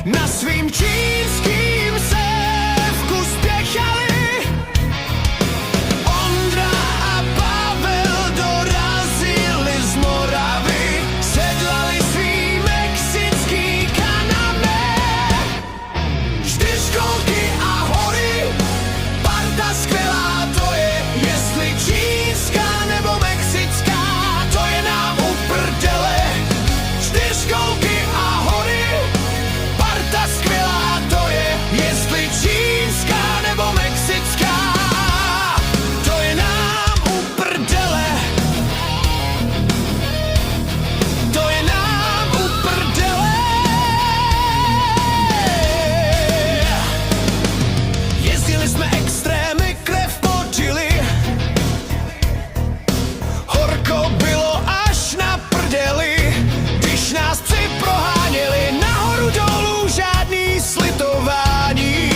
Na svým čínským se vkus spěchali. Ondra a Pavel dorazili z Moravy, sedlali svý mexický kaname. Čtyřkolky a hory, parta skvělá to je, jestli čínská nebo mexická, to je nám u prdele. Čtyřkolky a hory, parta skvělá to je, jestli čínská nebo mexická, to je nám u prdele. To je nám u prdele. Jezdili jsme extrémy, krev počili, horko bylo až na prdeli, když nás psi proháněli nahoru dolů, žádný slitování,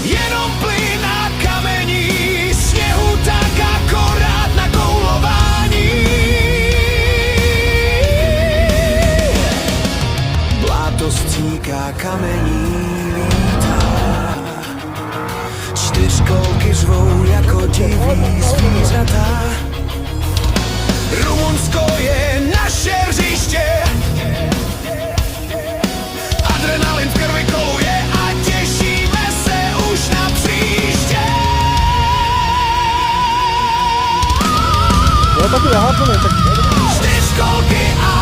jenom plyn a kamení, sněhu tak akorát na koulování. Bláto stříká, kamení lítá, čtyřkolky řvou jako diví zvířata. Rumunsko je naše hřiště, adrenalin v krvi koluje a těšíme se už na příště. No taky nahápeme, tak... Čtyřkolky a